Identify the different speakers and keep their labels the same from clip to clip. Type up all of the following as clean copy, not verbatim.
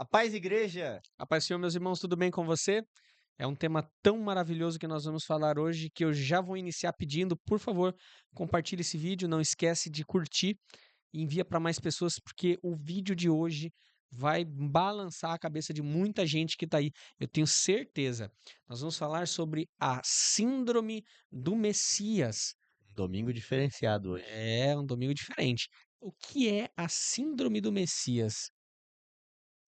Speaker 1: A paz, igreja!
Speaker 2: A paz do Senhor, meus irmãos, tudo bem com você? É um tema tão maravilhoso que nós vamos falar hoje que eu já vou iniciar pedindo, por favor, compartilhe esse vídeo, não esquece de curtir e envia para mais pessoas, porque o vídeo de hoje vai balançar a cabeça de muita gente que está aí. Eu tenho certeza. Nós vamos falar sobre a síndrome do Messias.
Speaker 1: Domingo diferenciado hoje.
Speaker 2: É um domingo diferente. O que é a síndrome do Messias?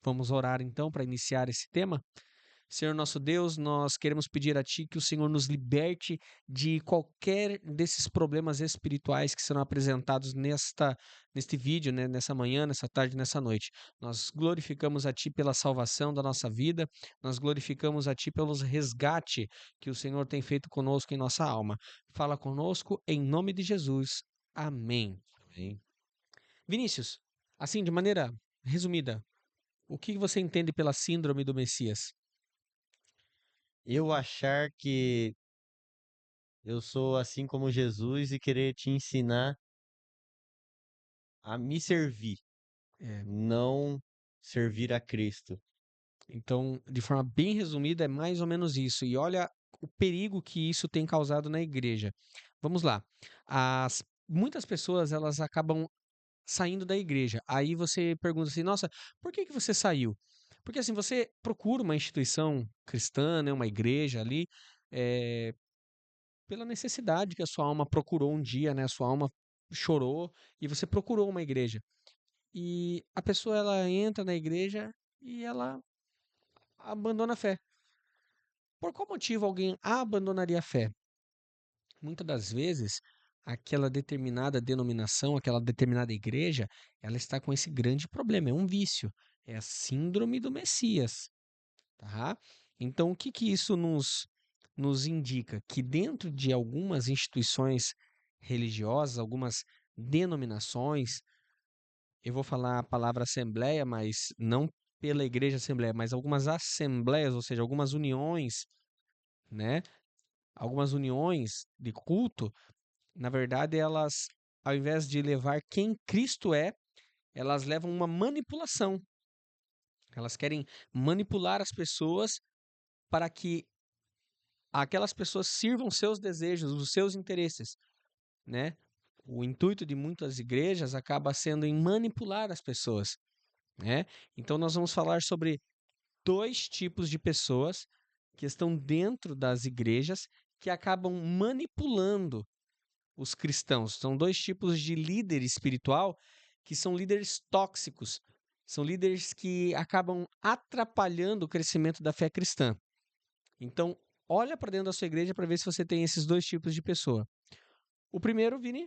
Speaker 2: Vamos orar então para iniciar esse tema? Senhor nosso Deus, nós queremos pedir a Ti que o Senhor nos liberte de qualquer desses problemas espirituais que serão apresentados neste vídeo, né, nessa manhã, nessa tarde, nessa noite. Nós glorificamos a Ti pela salvação da nossa vida, nós glorificamos a Ti pelos resgate que o Senhor tem feito conosco em nossa alma. Fala conosco em nome de Jesus. Amém.
Speaker 1: Amém.
Speaker 2: Vinícius, assim, de maneira resumida, o que você entende pela síndrome do Messias?
Speaker 1: Eu achar que eu sou assim como Jesus e querer te ensinar a me servir,
Speaker 2: É,
Speaker 1: não servir a Cristo.
Speaker 2: então, de forma bem resumida, é mais ou menos isso. E olha o perigo que isso tem causado na igreja. Vamos lá. Muitas pessoas elas acabam saindo da igreja. Aí você pergunta assim: Nossa, por que que você saiu? Porque assim você procura uma instituição cristã, né, uma igreja ali, eh, pela necessidade que a sua alma procurou um dia, né? A sua alma chorou e você procurou uma igreja. E a pessoa ela entra na igreja e ela abandona a fé. Por qual motivo alguém abandonaria a fé? Muitas das vezes, aquela determinada denominação, aquela determinada igreja, ela está com esse grande problema, é um vício, é a síndrome do Messias, tá? Então, o que que isso nos indica? Que dentro de algumas instituições religiosas, algumas denominações, eu vou falar a palavra assembleia, mas não pela igreja assembleia, mas algumas assembleias, ou seja, algumas uniões, né? Algumas uniões de culto, na verdade, elas, ao invés de levar quem Cristo é, elas levam uma manipulação. Elas querem manipular as pessoas para que aquelas pessoas sirvam seus desejos, os seus interesses, né? O intuito de muitas igrejas acaba sendo em manipular as pessoas, né? Então nós vamos falar sobre dois tipos de pessoas que estão dentro das igrejas que acabam manipulando os cristãos. São dois tipos de líder espiritual que são líderes tóxicos. São líderes que acabam atrapalhando o crescimento da fé cristã. Então, olha para dentro da sua igreja para ver se você tem esses dois tipos de pessoa. O primeiro, Vini,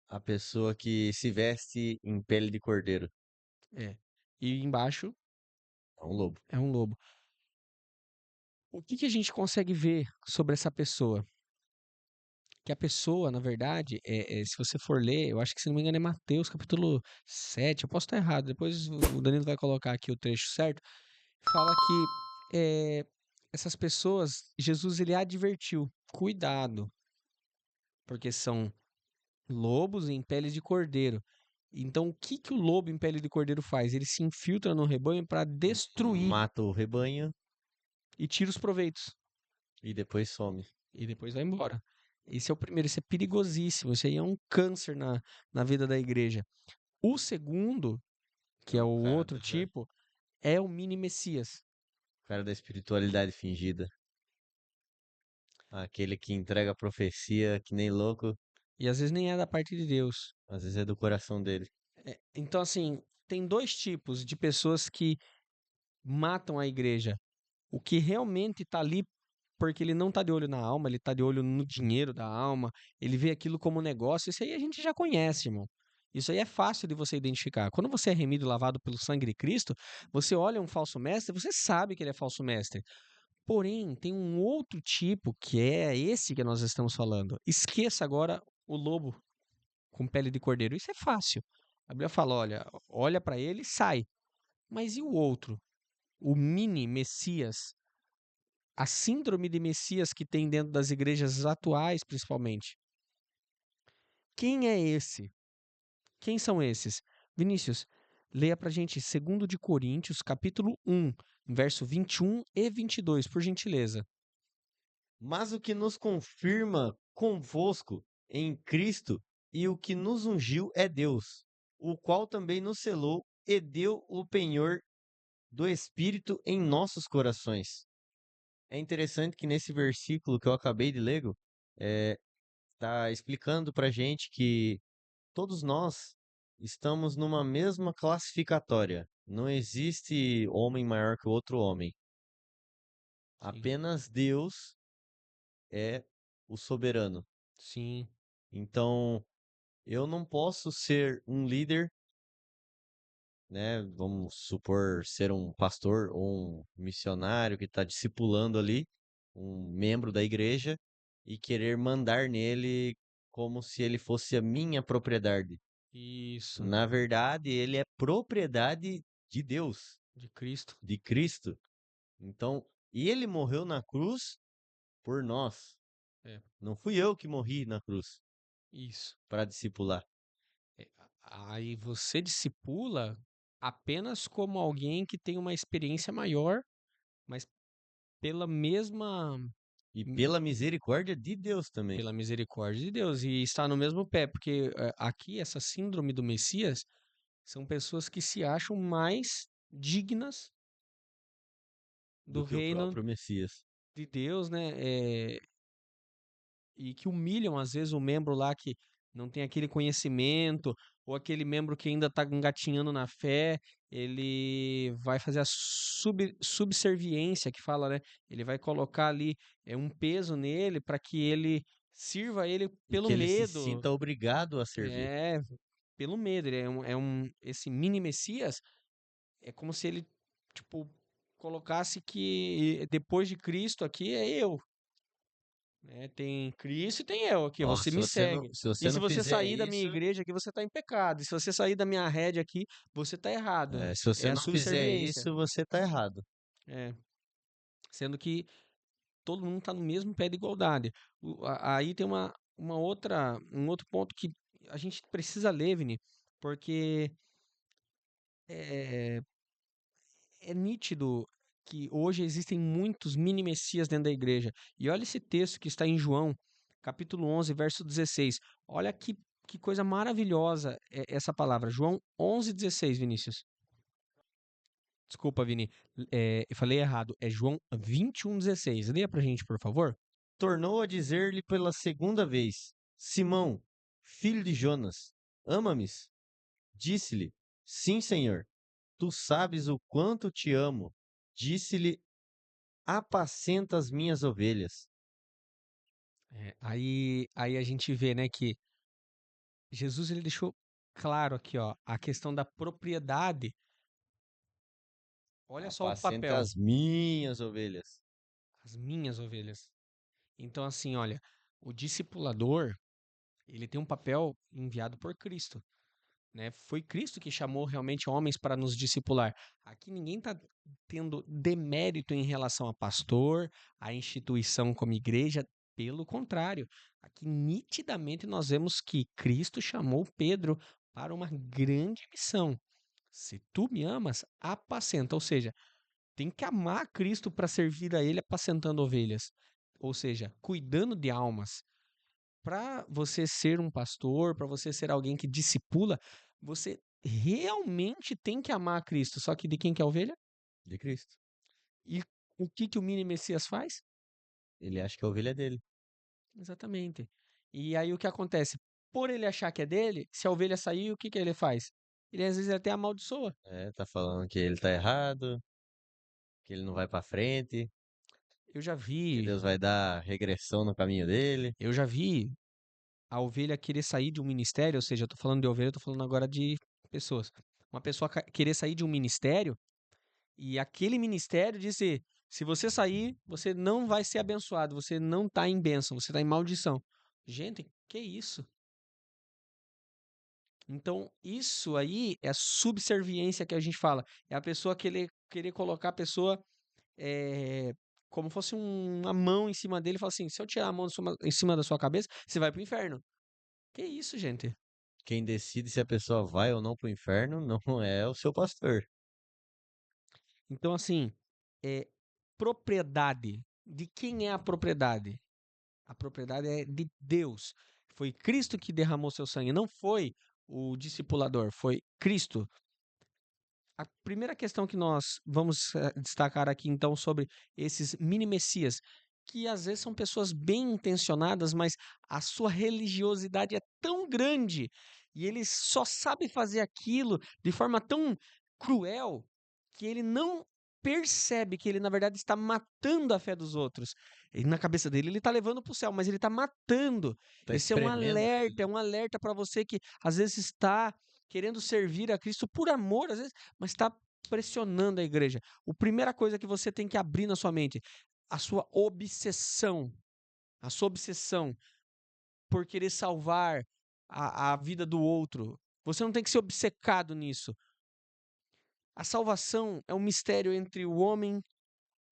Speaker 1: A pessoa que se veste em pele de cordeiro
Speaker 2: é. E embaixo
Speaker 1: é um lobo.
Speaker 2: é um lobo. O que a gente consegue ver sobre essa pessoa? Que a pessoa, na verdade, se você for ler, eu acho que se não me engano é Mateus capítulo 7, eu posso estar errado, depois o Danilo vai colocar aqui o trecho certo, fala que essas pessoas, Jesus ele advertiu, cuidado, porque são lobos em pele de cordeiro. Então, o que que o lobo em pele de cordeiro faz? Ele se infiltra no rebanho para destruir
Speaker 1: Mata o rebanho
Speaker 2: e tira os proveitos.
Speaker 1: e depois some.
Speaker 2: E depois vai embora. Esse é o primeiro, esse é perigosíssimo, isso aí é um câncer na vida da igreja. O segundo,
Speaker 1: É
Speaker 2: que é o
Speaker 1: o
Speaker 2: outro tipo, é o mini Messias.
Speaker 1: cara da espiritualidade fingida. Aquele que entrega a profecia que nem louco,
Speaker 2: E às vezes nem é da parte de Deus.
Speaker 1: às vezes é do coração dele.
Speaker 2: Então, assim, tem dois tipos de pessoas que matam a igreja. O que realmente está ali porque ele não está de olho na alma, ele está de olho no dinheiro da alma, ele vê aquilo como negócio. Isso aí a gente já conhece, irmão. Isso aí é fácil de você identificar. Quando você é remido e lavado pelo sangue de Cristo, você olha um falso mestre, você sabe que ele é falso mestre. Porém, tem um outro tipo que é esse que nós estamos falando. Esqueça agora o lobo com pele de cordeiro. Isso é fácil. A Bíblia fala: olha para ele e sai. Mas e o outro? O mini Messias? A síndrome de Messias que tem dentro das igrejas atuais, principalmente. Quem é esse? Quem são esses? Vinícius, Leia pra gente 2 de Coríntios, capítulo 1, verso 21 e 22, por gentileza.
Speaker 1: Mas o que nos confirma convosco em Cristo e o que nos ungiu é Deus, o qual também nos selou e deu o penhor do Espírito em nossos corações. É interessante que nesse versículo que eu acabei de ler, está explicando para gente que todos nós estamos numa mesma classificatória. Não existe homem maior que outro homem.
Speaker 2: Sim,
Speaker 1: Apenas Deus é o soberano.
Speaker 2: sim,
Speaker 1: Então, eu não posso ser um líder, né? Vamos supor ser um pastor ou um missionário que está discipulando ali um membro da igreja e querer mandar nele como se ele fosse a minha propriedade.
Speaker 2: isso,
Speaker 1: Na verdade, ele é propriedade de Deus,
Speaker 2: de Cristo.
Speaker 1: de Cristo. Então, ele morreu na cruz por nós.
Speaker 2: É,
Speaker 1: Não fui eu que morri na cruz
Speaker 2: isso.
Speaker 1: para discipular.
Speaker 2: É, aí você discipula apenas como alguém que tem uma experiência maior, mas pela mesma,
Speaker 1: E
Speaker 2: m-
Speaker 1: pela misericórdia de Deus também.
Speaker 2: pela misericórdia de Deus, e está no mesmo pé, porque aqui essa síndrome do Messias são pessoas que se acham mais dignas
Speaker 1: Do
Speaker 2: do
Speaker 1: que o
Speaker 2: reino
Speaker 1: próprio Messias.
Speaker 2: de Deus, né? E que humilham às vezes o membro lá que não tem aquele conhecimento, ou aquele membro que ainda está engatinhando na fé, ele vai fazer a subserviência que fala, né? Ele vai colocar ali um peso nele para que ele sirva ele
Speaker 1: E
Speaker 2: pelo
Speaker 1: que ele se
Speaker 2: medo.
Speaker 1: sinta obrigado a servir.
Speaker 2: É, pelo medo. Ele esse mini Messias é como se ele, tipo, colocasse que depois de Cristo aqui é eu. Né? Tem Cristo e tem eu aqui,
Speaker 1: Ó,
Speaker 2: você me segue.
Speaker 1: se
Speaker 2: E
Speaker 1: você
Speaker 2: se
Speaker 1: não
Speaker 2: você
Speaker 1: fizer
Speaker 2: sair da minha
Speaker 1: isso,
Speaker 2: igreja aqui, você está em pecado. E se você sair da minha rede aqui, você está errado.
Speaker 1: se
Speaker 2: É
Speaker 1: você
Speaker 2: a
Speaker 1: não fizer
Speaker 2: subserviência.
Speaker 1: isso, você tá errado.
Speaker 2: É. Sendo que todo mundo está no mesmo pé de igualdade. Aí tem um outro ponto que a gente precisa ler, Vini, porque é, é nítido que hoje existem muitos mini messias dentro da igreja. E olha esse texto que está em João, capítulo 11, verso 16. Olha que coisa maravilhosa é essa palavra. João 11, 16, Vinícius. Desculpa, Vini. Eu falei errado. É João 21, 16. Leia pra gente, por favor.
Speaker 1: Tornou a dizer-lhe pela segunda vez: Simão, filho de Jonas, ama-me? Disse-lhe: Sim, Senhor, tu sabes o quanto te amo. Disse-lhe: Apacenta as minhas ovelhas.
Speaker 2: Aí a gente vê, né, que Jesus ele deixou claro aqui, ó, a questão da propriedade. Olha só o
Speaker 1: Apacenta
Speaker 2: papel.
Speaker 1: as minhas ovelhas.
Speaker 2: As minhas ovelhas. Então, assim, olha, o discipulador, ele tem um papel enviado por Cristo, né? Foi Cristo que chamou realmente homens para nos discipular. Aqui ninguém está tendo demérito em relação a pastor, a instituição como igreja, pelo contrário. Aqui nitidamente nós vemos que Cristo chamou Pedro para uma grande missão. Se tu me amas, apacenta, ou seja, tem que amar Cristo para servir a ele apacentando ovelhas, ou seja, cuidando de almas. Para você ser um pastor, para você ser alguém que discipula, você realmente tem que amar a Cristo. Só que de quem que é a ovelha?
Speaker 1: De Cristo.
Speaker 2: E o que o mini Messias faz?
Speaker 1: Ele acha que a ovelha é dele.
Speaker 2: Exatamente. E aí o que acontece? Por ele achar que é dele, se a ovelha sair, o que ele faz? Ele às vezes até amaldiçoa.
Speaker 1: Tá falando que ele tá errado, que ele não vai pra frente,
Speaker 2: Eu já
Speaker 1: que
Speaker 2: vi,
Speaker 1: Deus vai dar regressão no caminho dele.
Speaker 2: eu já vi a ovelha querer sair de um ministério, ou seja, eu tô falando de ovelha, eu tô falando agora de pessoas. Uma pessoa querer sair de um ministério e aquele ministério dizer: se você sair, você não vai ser abençoado, você não tá em bênção, você tá em maldição. Gente, que isso? Então, isso aí é a subserviência que a gente fala. É a pessoa querer colocar a pessoa como fosse uma mão em cima dele e falar assim: se eu tirar a mão em cima da sua cabeça, você vai pro inferno. Que isso, gente?
Speaker 1: Quem decide se a pessoa vai ou não pro inferno não é o seu pastor.
Speaker 2: Então, assim, é propriedade. De quem é a propriedade? A propriedade é de Deus. Foi Cristo que derramou seu sangue, não foi o discipulador, foi Cristo. A primeira questão que nós vamos destacar aqui, então, sobre esses mini-messias, que às vezes são pessoas bem intencionadas, mas a sua religiosidade é tão grande e ele só sabe fazer aquilo de forma tão cruel que ele não percebe que ele, na verdade, está matando a fé dos outros. E na cabeça dele, ele está levando para o céu, mas ele está matando.
Speaker 1: Tá
Speaker 2: Esse
Speaker 1: espremendo.
Speaker 2: é um alerta para você que às vezes está querendo servir a Cristo por amor, às vezes, mas está pressionando a igreja. A primeira coisa que você tem que abrir na sua mente, a sua obsessão. A sua obsessão por querer salvar a vida do outro. Você não tem que ser obcecado nisso. A salvação é um mistério entre o homem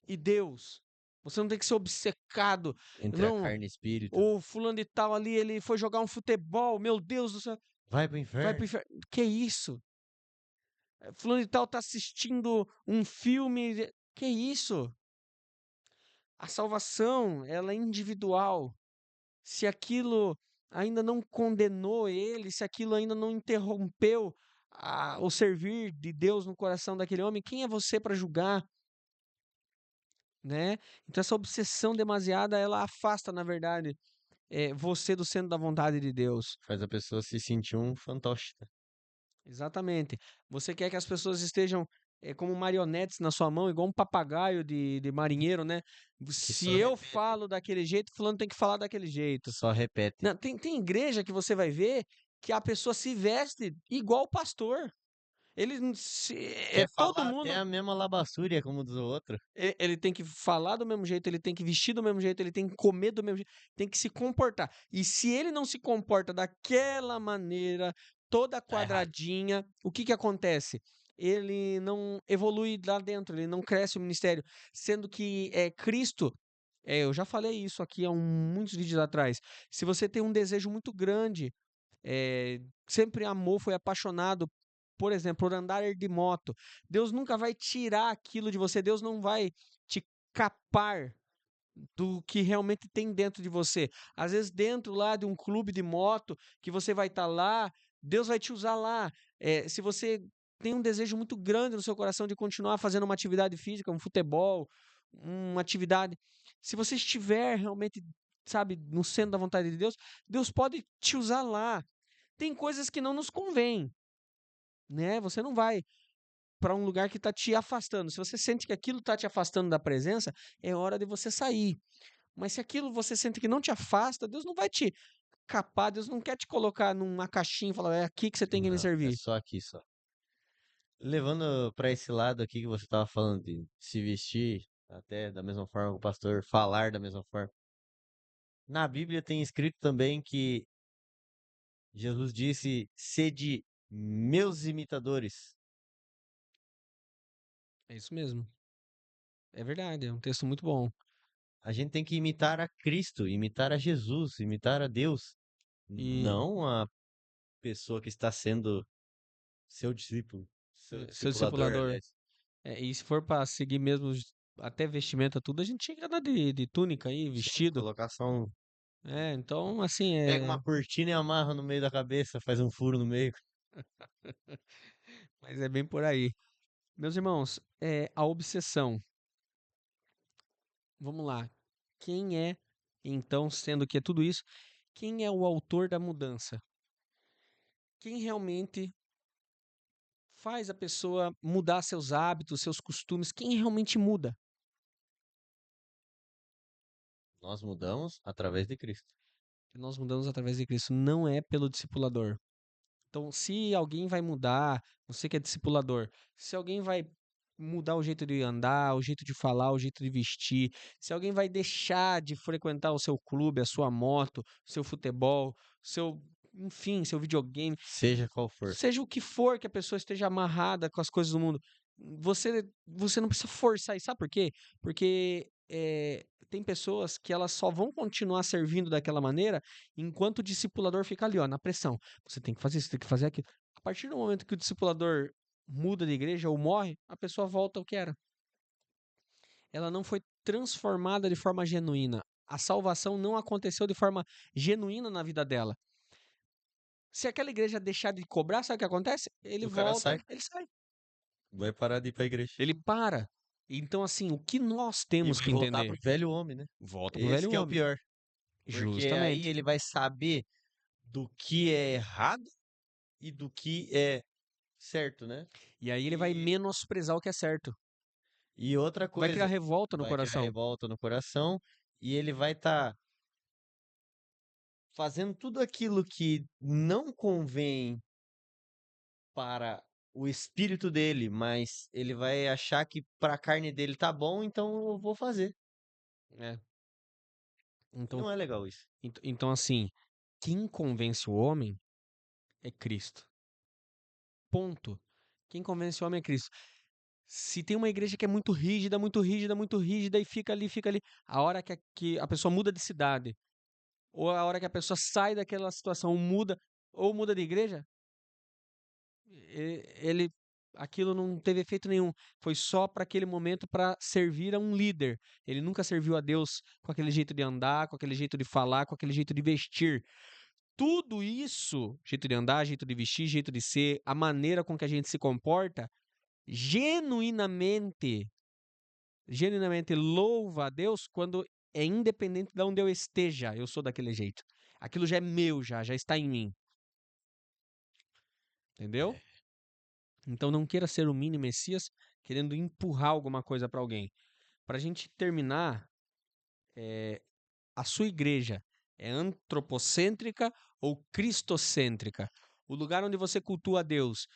Speaker 2: e Deus. Você não tem que ser obcecado.
Speaker 1: Entre a
Speaker 2: Não,
Speaker 1: carne e espírito.
Speaker 2: o fulano de tal ali, ele foi jogar um futebol. Meu Deus do céu,
Speaker 1: Vai pro
Speaker 2: vai pro
Speaker 1: inferno.
Speaker 2: inferno. Que isso? Fulano de tal tá assistindo um filme. Que isso? A salvação, ela é individual. Se aquilo ainda não condenou ele, se aquilo ainda não interrompeu o servir de Deus no coração daquele homem, quem é você para julgar, né? Então essa obsessão demasiada, ela afasta, na verdade, você do centro da vontade de Deus.
Speaker 1: Faz a pessoa se sentir um fantoche.
Speaker 2: Exatamente. Você quer que as pessoas estejam como marionetes na sua mão, igual um papagaio de marinheiro, né?
Speaker 1: Que
Speaker 2: Se
Speaker 1: só
Speaker 2: eu
Speaker 1: repetem.
Speaker 2: falo daquele jeito, fulano tem que falar daquele jeito.
Speaker 1: Só repetem.
Speaker 2: Não, tem igreja que você vai ver que a pessoa se veste igual o pastor. Ele é
Speaker 1: Quer
Speaker 2: todo
Speaker 1: falar até
Speaker 2: mundo.
Speaker 1: a mesma labassúria como diz o outro.
Speaker 2: Ele tem que falar do mesmo jeito, ele tem que vestir do mesmo jeito, ele tem que comer do mesmo jeito, tem que se comportar. E se ele não se comporta daquela maneira, toda
Speaker 1: Tá errado.
Speaker 2: quadradinha, o que que acontece? Ele não evolui lá dentro, ele não cresce o ministério, sendo que Cristo, eu já falei isso aqui há muitos vídeos atrás. Se você tem um desejo muito grande, sempre amou, foi apaixonado, por exemplo, por andar de moto, Deus nunca vai tirar aquilo de você, Deus não vai te capar do que realmente tem dentro de você. Às vezes, dentro lá de um clube de moto, que você vai estar lá, Deus vai te usar lá. Se você tem um desejo muito grande no seu coração de continuar fazendo uma atividade física, um futebol, uma atividade, se você estiver realmente, sabe, no centro da vontade de Deus, Deus pode te usar lá. Tem coisas que não nos convêm, né? Você não vai para um lugar que está te afastando. Se você sente que aquilo está te afastando da presença, é hora de você sair. Mas se aquilo você sente que não te afasta, Deus não vai te capar, Deus não quer te colocar numa caixinha e falar, é aqui que você tem que me
Speaker 1: Não, é
Speaker 2: servir.
Speaker 1: só aqui só. Levando pra esse lado aqui que você tava falando de se vestir até da mesma forma que o pastor, falar da mesma forma. Na Bíblia tem escrito também que Jesus disse: "Sede meus imitadores".
Speaker 2: É isso mesmo. É verdade, é um texto muito bom.
Speaker 1: A gente tem que imitar a Cristo, imitar a Jesus, imitar a Deus,
Speaker 2: E
Speaker 1: não a pessoa que está sendo seu discípulo, seu
Speaker 2: seu
Speaker 1: discipulador,
Speaker 2: discipulador,
Speaker 1: aliás.
Speaker 2: e se for para seguir mesmo até vestimenta, tudo, a gente tinha que andar de túnica aí,
Speaker 1: Sim,
Speaker 2: vestido.
Speaker 1: colocação.
Speaker 2: Então, assim,
Speaker 1: Pega uma cortina e amarra no meio da cabeça, faz um furo no meio.
Speaker 2: mas é bem por aí. Meus irmãos, a obsessão. Vamos lá. Quem é, então, sendo que é tudo isso, quem é o autor da mudança? Quem realmente faz a pessoa mudar seus hábitos, seus costumes? Quem realmente muda?
Speaker 1: Nós mudamos através de Cristo.
Speaker 2: Nós mudamos através de Cristo, não é pelo discipulador. Então, se alguém vai mudar, você que é discipulador, se alguém vai mudar o jeito de andar, o jeito de falar, o jeito de vestir, se alguém vai deixar de frequentar o seu clube, a sua moto, o seu futebol, seu, enfim, seu videogame,
Speaker 1: Seja qual for.
Speaker 2: seja o que for que a pessoa esteja amarrada com as coisas do mundo, você não precisa forçar isso. Sabe por quê? Porque tem pessoas que elas só vão continuar servindo daquela maneira enquanto o discipulador fica ali, ó, na pressão. Você tem que fazer isso, tem que fazer aquilo. A partir do momento que o discipulador muda de igreja ou morre, a pessoa volta ao que era. Ela não foi transformada de forma genuína. A salvação não aconteceu de forma genuína na vida dela. Se aquela igreja deixar de cobrar, sabe o que acontece? Ele
Speaker 1: O cara
Speaker 2: volta,
Speaker 1: sai,
Speaker 2: ele sai,
Speaker 1: vai parar de ir pra igreja.
Speaker 2: ele para. Então, assim, o que nós
Speaker 1: E
Speaker 2: temos
Speaker 1: vai
Speaker 2: que
Speaker 1: voltar
Speaker 2: entender?
Speaker 1: pro velho homem, né?
Speaker 2: Volta pro
Speaker 1: Esse
Speaker 2: velho
Speaker 1: que é o
Speaker 2: homem.
Speaker 1: pior. Porque aí
Speaker 2: Justamente.
Speaker 1: ele vai saber do que é errado e do que é certo, né?
Speaker 2: E aí ele vai
Speaker 1: E,
Speaker 2: menosprezar o que é certo.
Speaker 1: e outra
Speaker 2: Vai criar
Speaker 1: coisa,
Speaker 2: revolta no
Speaker 1: vai criar
Speaker 2: coração.
Speaker 1: revolta no coração e ele vai estar fazendo tudo aquilo que não convém para o espírito dele, mas ele vai achar que para a carne dele tá bom, então eu vou fazer.
Speaker 2: É.
Speaker 1: E
Speaker 2: Então,
Speaker 1: não é legal isso.
Speaker 2: então, assim, quem convence o homem é Cristo. Ponto. Quem convence o homem é Cristo. Se tem uma igreja que é muito rígida, muito rígida, muito rígida, e fica ali, a hora que a pessoa muda de cidade, ou a hora que a pessoa sai daquela situação, muda, ou muda de igreja, ele aquilo não teve efeito nenhum. Foi só para aquele momento para servir a um líder. Ele nunca serviu a Deus com aquele jeito de andar, com aquele jeito de falar, com aquele jeito de vestir. Tudo isso, jeito de andar, jeito de vestir, jeito de ser, a maneira com que a gente se comporta, genuinamente, genuinamente louva a Deus quando é independente de onde eu esteja, eu sou daquele jeito. Aquilo já é meu, já está em mim. Entendeu?
Speaker 1: É,
Speaker 2: Então não queira ser o mini Messias querendo empurrar alguma coisa para alguém. Para a gente terminar, a sua igreja é antropocêntrica ou cristocêntrica? O lugar onde você cultua a Deus,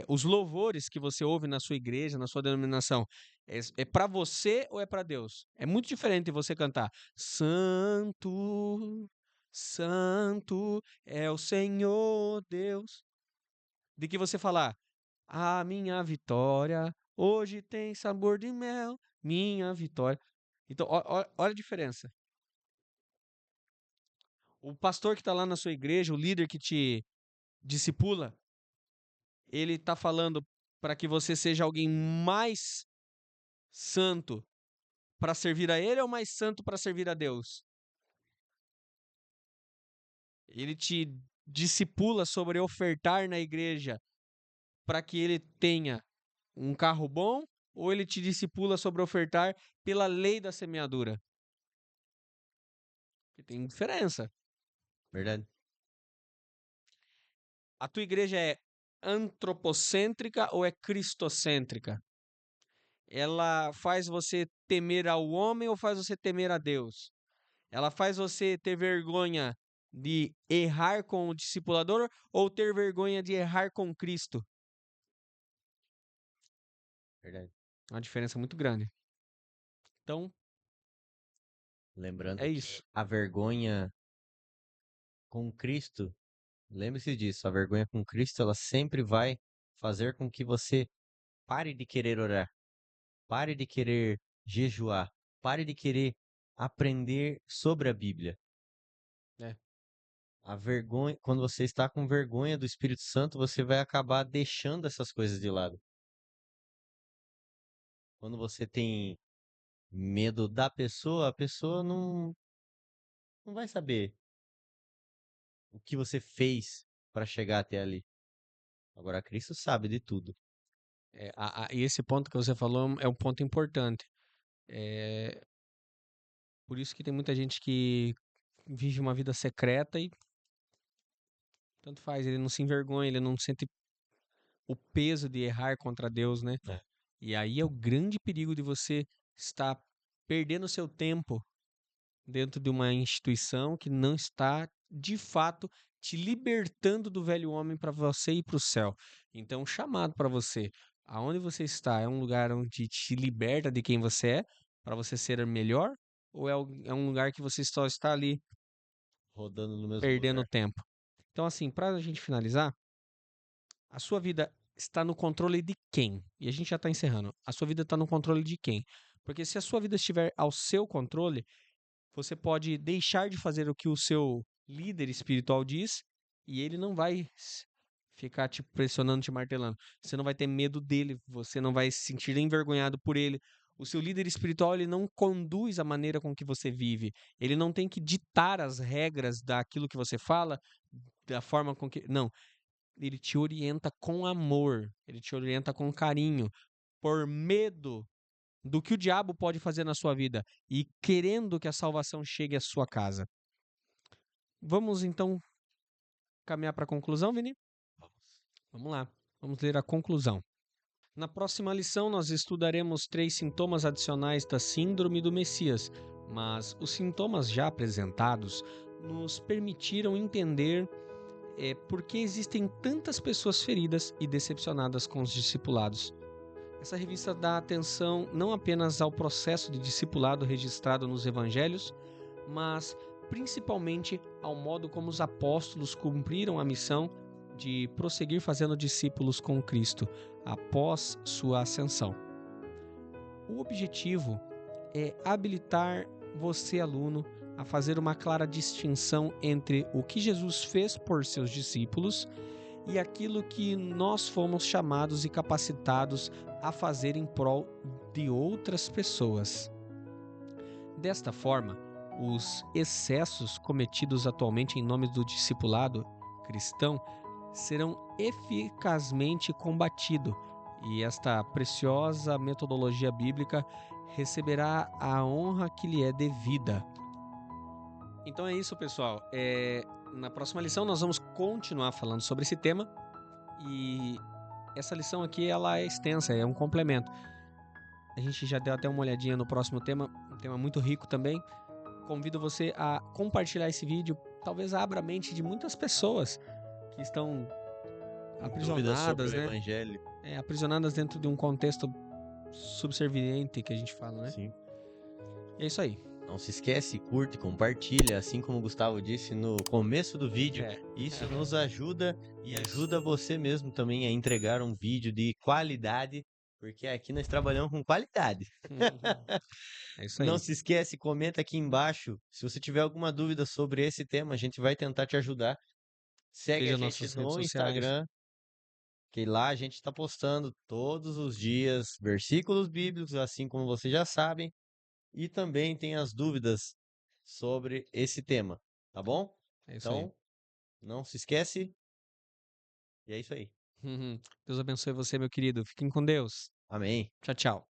Speaker 2: os louvores que você ouve na sua igreja, na sua denominação, é para você ou é para Deus? É muito diferente você cantar Santo, Santo é o Senhor Deus, de que você falar a minha vitória hoje tem sabor de mel, minha vitória. Então, olha a diferença. O pastor que está lá na sua igreja, o líder que te discipula, ele está falando para que você seja alguém mais santo para servir a ele ou mais santo para servir a Deus? Ele te discipula sobre ofertar na igreja para que ele tenha um carro bom ou ele te discipula sobre ofertar pela lei da semeadura? Porque tem diferença.
Speaker 1: verdade.
Speaker 2: A tua igreja é antropocêntrica ou é cristocêntrica? Ela faz você temer ao homem ou faz você temer a Deus? Ela faz você ter vergonha de errar com o discipulador ou ter vergonha de errar com Cristo?
Speaker 1: Verdade.
Speaker 2: É uma diferença muito grande. Então,
Speaker 1: Lembrando
Speaker 2: é
Speaker 1: que
Speaker 2: isso.
Speaker 1: a vergonha com Cristo, lembre-se disso, a vergonha com Cristo, ela sempre vai fazer com que você pare de querer orar, pare de querer jejuar, pare de querer aprender sobre a Bíblia.
Speaker 2: É,
Speaker 1: A vergonha, quando você está com vergonha do Espírito Santo, você vai acabar deixando essas coisas de lado. Quando você tem medo da pessoa, a pessoa não vai saber o que você fez para chegar até ali. Agora, Cristo sabe de tudo.
Speaker 2: e esse ponto que você falou é um ponto importante. É, por isso que tem muita gente que vive uma vida secreta e tanto faz, ele não se envergonha, ele não sente o peso de errar contra Deus, né?
Speaker 1: É.
Speaker 2: E aí é o grande perigo de você estar perdendo seu tempo dentro de uma instituição que não está, de fato, te libertando do velho homem para você ir para o céu. Então, o chamado para você, aonde você está, é um lugar onde te liberta de quem você é, para você ser melhor, ou é um lugar que você só está ali
Speaker 1: Rodando no mesmo
Speaker 2: perdendo
Speaker 1: lugar.
Speaker 2: tempo? Então, assim, para a gente finalizar, a sua vida está no controle de quem? E a gente já está encerrando. A sua vida está no controle de quem? Porque se a sua vida estiver ao seu controle, você pode deixar de fazer o que o seu líder espiritual diz e ele não vai ficar te pressionando, te martelando. Você não vai ter medo dele, você não vai se sentir envergonhado por ele. O seu líder espiritual, ele não conduz a maneira com que você vive. Ele não tem que ditar as regras daquilo que você fala, da forma com que. Não. Ele te orienta com amor, ele te orienta com carinho, por medo do que o diabo pode fazer na sua vida e querendo que a salvação chegue à sua casa. Vamos então caminhar para a conclusão, Vini? Vamos lá, vamos ler a conclusão. Na próxima lição, nós estudaremos 3 sintomas adicionais da Síndrome do Messias, mas os sintomas já apresentados nos permitiram entender por que existem tantas pessoas feridas e decepcionadas com os discipulados. Essa revista dá atenção não apenas ao processo de discipulado registrado nos evangelhos, mas principalmente ao modo como os apóstolos cumpriram a missão de prosseguir fazendo discípulos com Cristo após sua ascensão. O objetivo é habilitar você, aluno, a fazer uma clara distinção entre o que Jesus fez por seus discípulos e aquilo que nós fomos chamados e capacitados a fazer em prol de outras pessoas. Desta forma, os excessos cometidos atualmente em nome do discipulado cristão serão eficazmente combatidos e esta preciosa metodologia bíblica receberá a honra que lhe é devida. Então é isso, pessoal. Na próxima lição nós vamos continuar falando sobre esse tema e essa lição aqui ela é extensa, é um complemento. A gente já deu até uma olhadinha no próximo tema, um tema muito rico também. Convido você a compartilhar esse vídeo, talvez abra a mente de muitas pessoas que estão
Speaker 1: Dúvidas sobre
Speaker 2: aprisionadas,
Speaker 1: o
Speaker 2: né?
Speaker 1: evangelho.
Speaker 2: Aprisionadas dentro de um contexto subserviente que a gente fala, né?
Speaker 1: Sim.
Speaker 2: É isso aí.
Speaker 1: Não se esquece, curte, compartilha, assim como o Gustavo disse no começo do vídeo. Isso nos ajuda e ajuda você mesmo também a entregar um vídeo de qualidade, porque aqui nós trabalhamos com qualidade.
Speaker 2: É isso aí.
Speaker 1: Não se esquece, comenta aqui embaixo. Se você tiver alguma dúvida sobre esse tema, a gente vai tentar te ajudar. Segue
Speaker 2: Veja
Speaker 1: a gente
Speaker 2: nossas redes
Speaker 1: no
Speaker 2: sociais.
Speaker 1: Instagram, que lá a gente está postando todos os dias versículos bíblicos, assim como vocês já sabem. E também tem as dúvidas sobre esse tema, tá bom?
Speaker 2: É isso aí.
Speaker 1: Então, não se esquece. E é isso aí.
Speaker 2: Deus abençoe você, meu querido. Fiquem com Deus.
Speaker 1: Amém.
Speaker 2: Tchau, tchau.